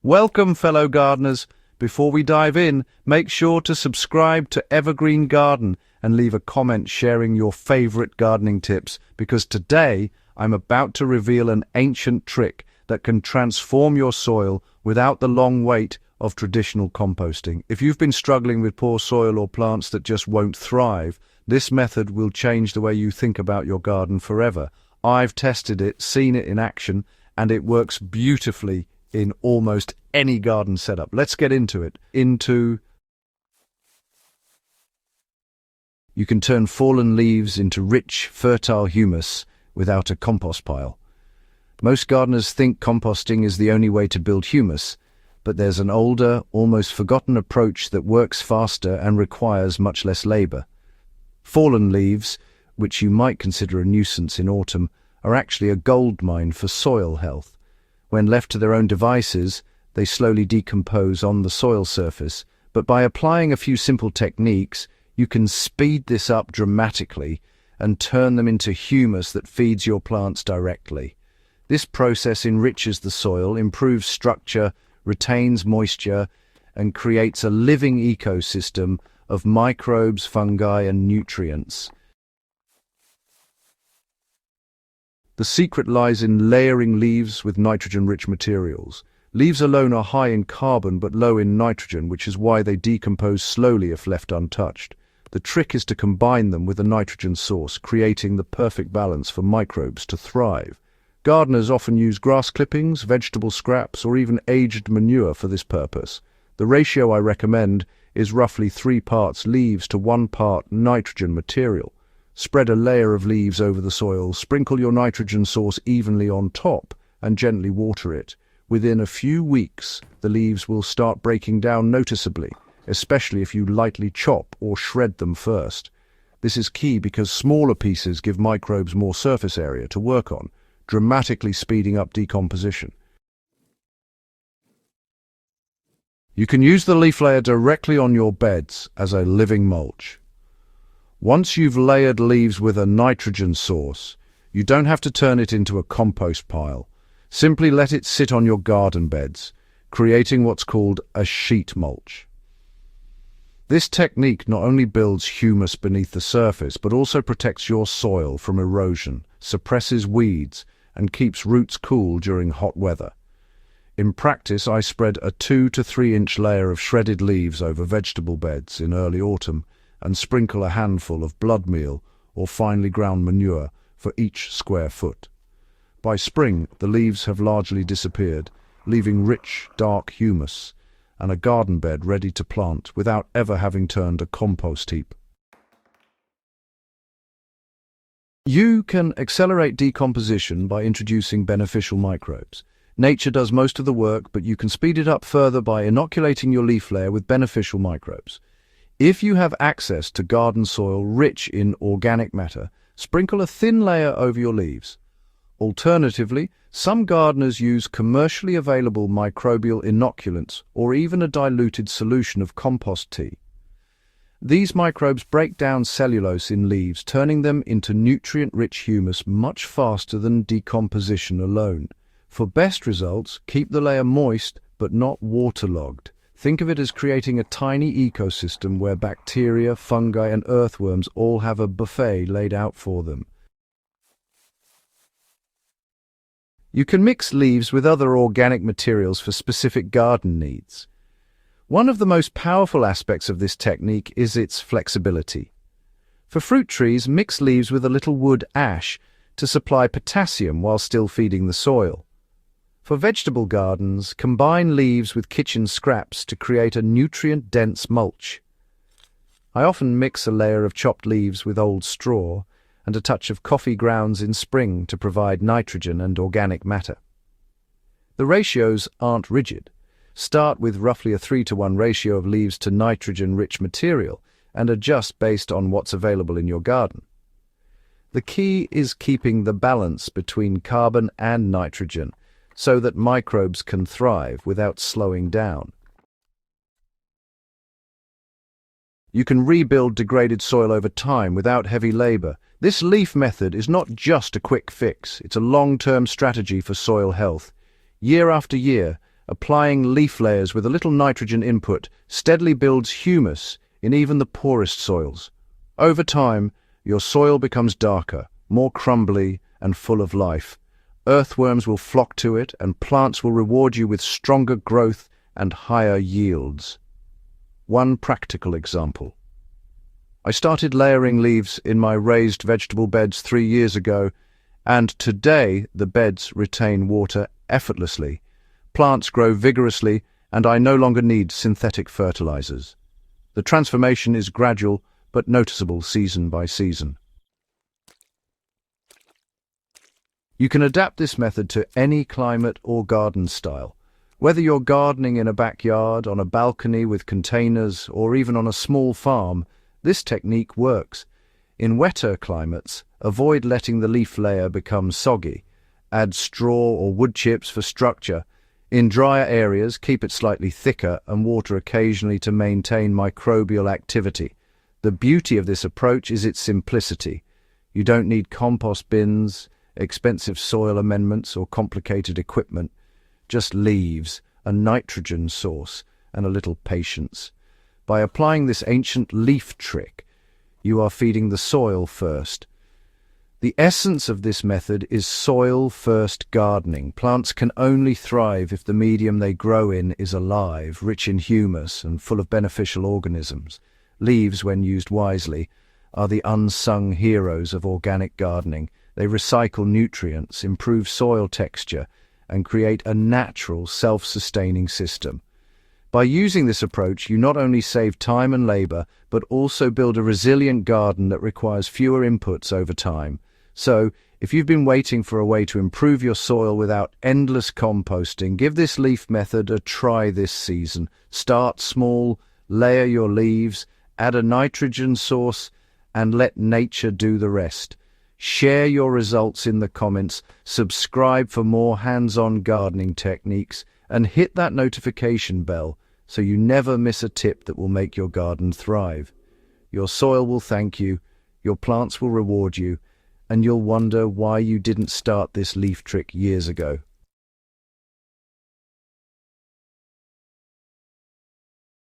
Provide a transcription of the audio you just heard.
Welcome, fellow gardeners. Before we dive in, make sure to subscribe to Evergreen Garden and leave a comment sharing your favorite gardening tips, because today I'm about to reveal an ancient trick that can transform your soil without the long wait of traditional composting. If you've been struggling with poor soil or plants that just won't thrive, this method will change the way you think about your garden forever. I've tested it, seen it in action, and it works beautifully in almost any garden setup. Let's get into it. You can turn fallen leaves into rich, fertile humus without a compost pile. Most gardeners think composting is the only way to build humus, but there's an older, almost forgotten approach that works faster and requires much less labor. Fallen leaves, which you might consider a nuisance in autumn, are actually a goldmine for soil health. When left to their own devices, they slowly decompose on the soil surface, but by applying a few simple techniques, you can speed this up dramatically and turn them into humus that feeds your plants directly. This process enriches the soil, improves structure, retains moisture, and creates a living ecosystem of microbes, fungi, and nutrients. The secret lies in layering leaves with nitrogen-rich materials. Leaves alone are high in carbon but low in nitrogen, which is why they decompose slowly if left untouched. The trick is to combine them with a nitrogen source, creating the perfect balance for microbes to thrive. Gardeners often use grass clippings, vegetable scraps, or even aged manure for this purpose. The ratio I recommend is roughly 3 parts leaves to 1 part nitrogen material. Spread a layer of leaves over the soil, sprinkle your nitrogen source evenly on top, and gently water it. Within a few weeks, the leaves will start breaking down noticeably, especially if you lightly chop or shred them first. This is key because smaller pieces give microbes more surface area to work on, dramatically speeding up decomposition. You can use the leaf layer directly on your beds as a living mulch. Once you've layered leaves with a nitrogen source, you don't have to turn it into a compost pile. Simply let it sit on your garden beds, creating what's called a sheet mulch. This technique not only builds humus beneath the surface, but also protects your soil from erosion, suppresses weeds, and keeps roots cool during hot weather. In practice, I spread a 2 to 3 inch layer of shredded leaves over vegetable beds in early autumn, and sprinkle a handful of blood meal or finely ground manure for each square foot. By spring, the leaves have largely disappeared, leaving rich, dark humus and a garden bed ready to plant without ever having turned a compost heap. You can accelerate decomposition by introducing beneficial microbes. Nature does most of the work, but you can speed it up further by inoculating your leaf layer with beneficial microbes. If you have access to garden soil rich in organic matter, sprinkle a thin layer over your leaves. Alternatively, some gardeners use commercially available microbial inoculants or even a diluted solution of compost tea. These microbes break down cellulose in leaves, turning them into nutrient-rich humus much faster than decomposition alone. For best results, keep the layer moist but not waterlogged. Think of it as creating a tiny ecosystem where bacteria, fungi, and earthworms all have a buffet laid out for them. You can mix leaves with other organic materials for specific garden needs. One of the most powerful aspects of this technique is its flexibility. For fruit trees, mix leaves with a little wood ash to supply potassium while still feeding the soil. For vegetable gardens, combine leaves with kitchen scraps to create a nutrient-dense mulch. I often mix a layer of chopped leaves with old straw and a touch of coffee grounds in spring to provide nitrogen and organic matter. The ratios aren't rigid. Start with roughly a 3-to-1 ratio of leaves to nitrogen-rich material and adjust based on what's available in your garden. The key is keeping the balance between carbon and nitrogen so that microbes can thrive without slowing down. You can rebuild degraded soil over time without heavy labor. This leaf method is not just a quick fix, it's a long-term strategy for soil health. Year after year, Applying leaf layers with a little nitrogen input steadily builds humus in even the poorest soils. Over time, your soil becomes darker, more crumbly, and full of life. Earthworms will flock to it, and plants will reward you with stronger growth and higher yields. One practical example. I started layering leaves in my raised vegetable beds 3 years ago, and today the beds retain water effortlessly. Plants grow vigorously, and I no longer need synthetic fertilizers. The transformation is gradual but noticeable season by season. You can adapt this method to any climate or garden style. Whether you're gardening in a backyard, on a balcony with containers, or even on a small farm, this technique works. In wetter climates, avoid letting the leaf layer become soggy. Add straw or wood chips for structure. In drier areas, keep it slightly thicker and water occasionally to maintain microbial activity. The beauty of this approach is its simplicity. You don't need compost bins, expensive soil amendments, or complicated equipment. Just leaves, a nitrogen source, and a little patience. By applying this ancient leaf trick, you are feeding the soil first. The essence of this method is soil-first gardening. Plants can only thrive if the medium they grow in is alive, rich in humus, and full of beneficial organisms. Leaves, when used wisely, are the unsung heroes of organic gardening. They recycle nutrients, improve soil texture, and create a natural, self-sustaining system. By using this approach, you not only save time and labor, but also build a resilient garden that requires fewer inputs over time. So, if you've been waiting for a way to improve your soil without endless composting, give this leaf method a try this season. Start small, layer your leaves, add a nitrogen source, and let nature do the rest. Share your results in the comments, subscribe for more hands-on gardening techniques, and hit that notification bell so you never miss a tip that will make your garden thrive. Your soil will thank you, your plants will reward you, and you'll wonder why you didn't start this leaf trick years ago.